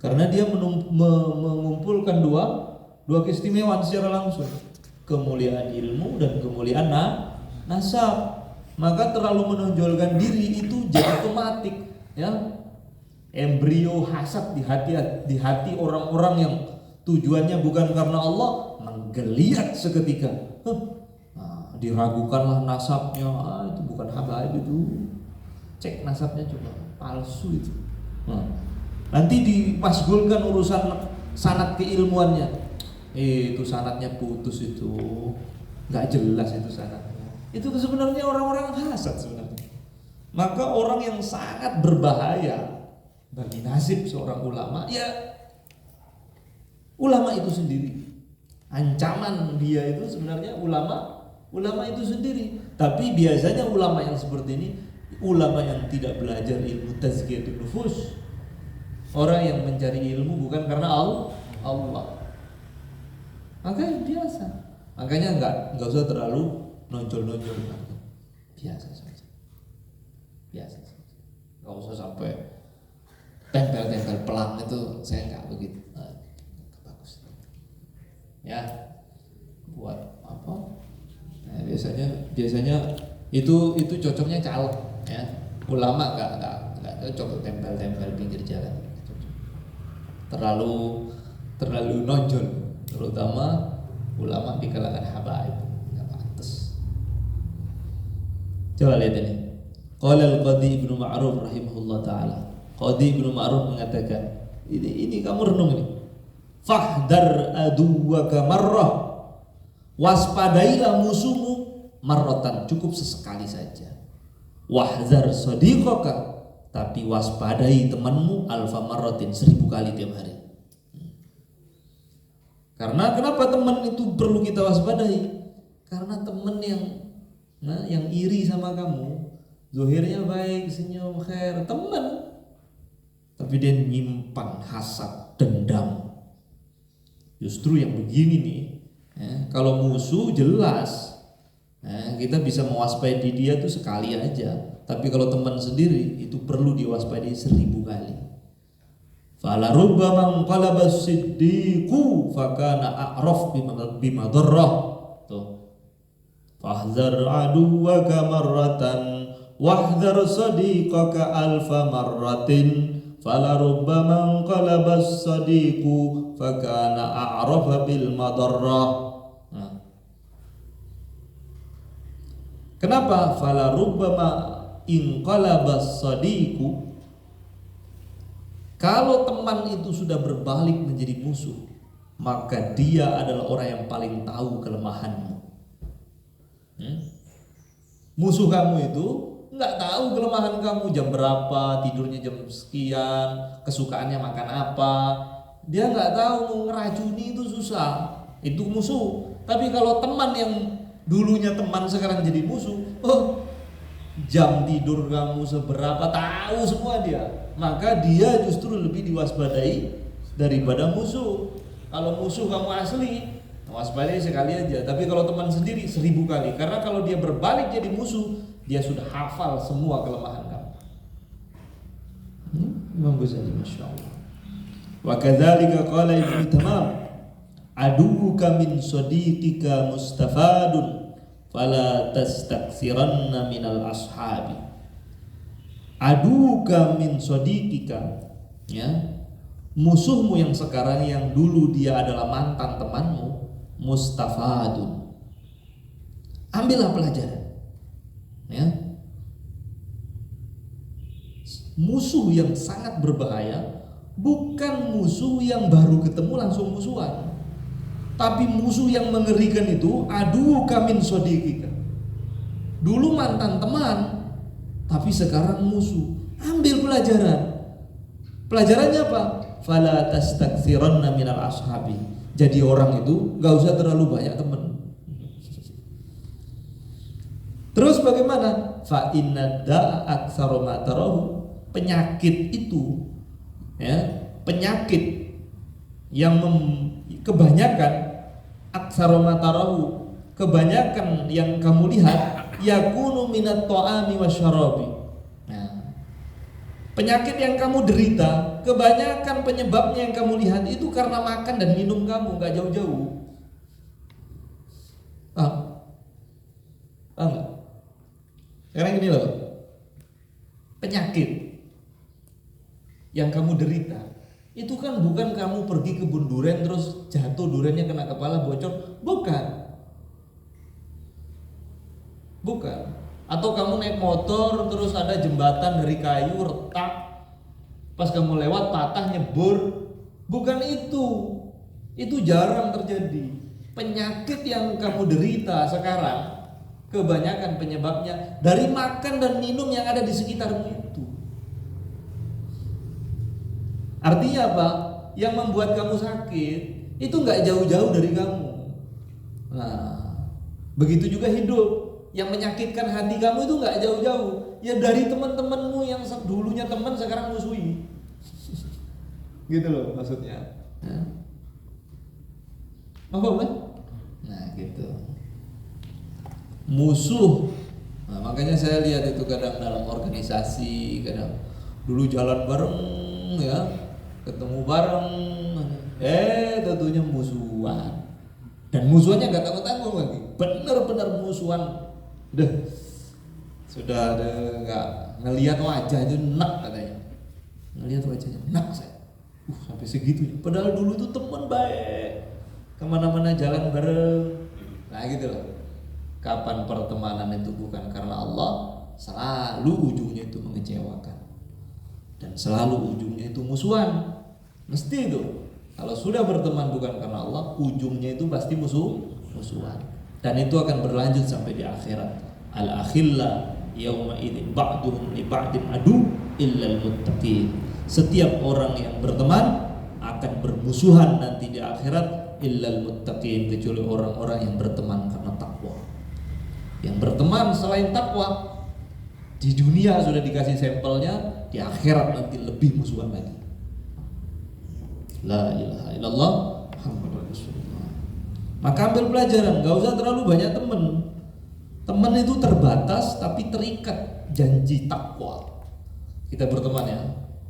Karena dia mengumpulkan dua keistimewaan secara langsung, kemuliaan ilmu dan kemuliaan nasab. Maka terlalu menonjolkan diri itu jadi otomatik, ya, embrio hasad di hati orang-orang yang tujuannya bukan karena Allah, menggeliat seketika. Diragukanlah nasabnya, itu bukan habaib itu. Cek nasabnya coba, palsu itu. Nanti dipasgulkan urusan sanad keilmuannya. Itu sanadnya putus, itu nggak jelas itu sanadnya. Itu sebenarnya orang-orang hasad sebenarnya. Maka orang yang sangat berbahaya bagi nasib seorang ulama, ya ulama itu sendiri. Ancaman dia itu sebenarnya ulama itu sendiri. Tapi biasanya ulama yang seperti ini, ulama yang tidak belajar ilmu tazkiyatun nufus, Orang yang mencari ilmu bukan karena Allah. Makanya biasa. Makanya enggak usah terlalu nonjol-nonjol. Biasa saja. Biasa saja. Enggak usah sampai tempel-tempel pelang itu, saya enggak begitu. Bagus. Ya. Buat apa? Nah, biasanya itu cocoknya caleg, ya. Ulama enggak cocok tempel-tempel pinggir jalan. Terlalu nonjol, terutama ulama di kalangan habaib, enggak pantas. Coba lihat ini. Qala al-Qadhi Ibnu Ma'ruf rahimahullah taala. Qadhi Ibnu Ma'ruf mengatakan, ini kamu renung ini. Fahdar aduwaka marrah. Waspadailah musuhmu marratan, cukup sesekali saja. Wahzar sadiqaka, tapi waspadai temanmu alfa marratin, 1000 kali tiap hari. Karena kenapa teman itu perlu kita waspadai? Karena teman yang iri sama kamu, zahirnya baik, senyum, khair, teman, tapi dia nyimpan hasad, dendam. Justru yang begini nih, kalau musuh jelas, kita bisa mewaspadai dia tuh sekali aja. Tapi kalau teman sendiri itu perlu diwaspadai 1000 kali. Fala rubbama qalaba as-siddiqu fakana a'raf bima darrah. Tuh. Fahzar aduwaka marratan wahdhar sadiqaka alfa marratin. Fala rubbama qalaba as-sadiqu fakana a'raf bil madarrah. Kenapa fala rubbama inqalabas sadiqu? Kalau teman itu sudah berbalik menjadi musuh, maka dia adalah orang yang paling tahu kelemahanmu. Musuh kamu itu nggak tahu kelemahan kamu, jam berapa, tidurnya jam sekian, kesukaannya makan apa. Dia nggak tahu, mau ngeracuni itu susah. Itu musuh. Tapi kalau teman yang dulunya teman sekarang jadi musuh, jam tidur kamu seberapa, tahu semua dia. Maka dia justru lebih diwaspadai daripada musuh. Kalau musuh kamu asli, waspadai sekali aja. Tapi kalau teman sendiri 1000 kali. Karena kalau dia berbalik jadi musuh, dia sudah hafal semua kelemahan kamu. Imam Ghazali, masya Allah. Wa kadzalika qala Ibnu Tamam, aduka min sadiqika mustafadun fala tastaksiranna minal ashabi. Aduka min sadiqika, ya, musuhmu yang sekarang, yang dulu dia adalah mantan temanmu, mustafadun, ambillah pelajaran, ya. Musuh yang sangat berbahaya bukan musuh yang baru ketemu langsung musuhan, tapi musuh yang mengerikan itu aduka min sadiqika, dulu mantan teman tapi sekarang musuh. Ambil pelajaran. Pelajarannya apa? Fala tastaksiranna minal ashabi. Jadi orang itu gak usah terlalu banyak teman. Terus bagaimana? Fa inna da'a aktsaru ma tarahu. Penyakit itu, ya, penyakit yang kebanyakan aktsaru ma tarahu, kebanyakan yang kamu lihat, yakunu minat ta'ami wasyarabi. Nah, penyakit yang kamu derita, kebanyakan penyebabnya yang kamu lihat itu karena makan dan minum kamu, gak jauh-jauh. Paham gak? Sekarang gini loh, penyakit yang kamu derita itu kan bukan kamu pergi kebun durian terus jatuh duriannya kena kepala bocor, bukan. Atau kamu naik motor terus ada jembatan dari kayu retak, pas kamu lewat patah nyebur, bukan itu. Itu jarang terjadi. Penyakit yang kamu derita sekarang kebanyakan penyebabnya dari makan dan minum yang ada di sekitarmu itu. Artinya apa? Yang membuat kamu sakit itu nggak jauh-jauh dari kamu. Nah, begitu juga hidup. Yang menyakitkan hati kamu itu nggak jauh-jauh, ya dari teman-temanmu yang dulunya teman sekarang musuhi. Gitu loh maksudnya. Apa kan? Nah gitu. Musuh. Nah, makanya saya lihat itu kadang dalam organisasi, kadang dulu jalan bareng ya, ketemu bareng, tentunya musuhan. Dan musuhannya nggak tanggung-tanggung lagi, benar-benar musuhan. Sudah ada nggak ngelihat wajah itu enak katanya, ngelihat wajahnya enak saya. Sampai segitunya. Padahal dulu tuh teman baik, kemana-mana jalan bareng. Nah gitu loh. Kapan pertemanan itu bukan karena Allah, selalu ujungnya itu mengecewakan. Dan selalu ujungnya itu musuhan. Mesti itu. Kalau sudah berteman bukan karena Allah, ujungnya itu pasti musuhan. Dan itu akan berlanjut sampai di akhirat. Al-akhilla yauma idzin ba'duhum li ba'din adu illal muttaqin. Setiap orang yang berteman akan bermusuhan nanti di akhirat illal muttaqin, kecuali orang-orang yang berteman karena takwa. Yang berteman selain takwa di dunia sudah dikasih sampelnya, di akhirat nanti lebih musuhan lagi. La ilaha illallah Muhammadur Rasulullah. Maka ambil pelajaran, gak usah terlalu banyak teman. Teman itu terbatas tapi terikat janji takwa. Kita berteman ya,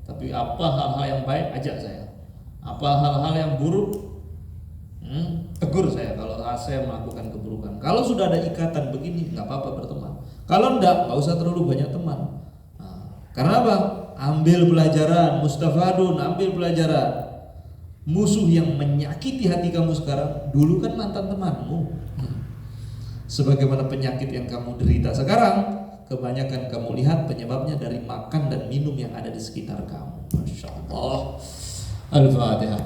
tapi apa hal-hal yang baik ajak saya, apa hal-hal yang buruk tegur saya kalau saya melakukan keburukan. Kalau sudah ada ikatan begini nggak apa-apa berteman. Kalau enggak, nggak usah terlalu banyak teman. Karena apa? Ambil pelajaran, mustafadun, ambil pelajaran. Musuh yang menyakiti hati kamu sekarang dulu kan mantan temanmu. Sebagaimana penyakit yang kamu derita sekarang, kebanyakan kamu lihat penyebabnya dari makan dan minum yang ada di sekitar kamu. Masya Allah. Al-Fatihah.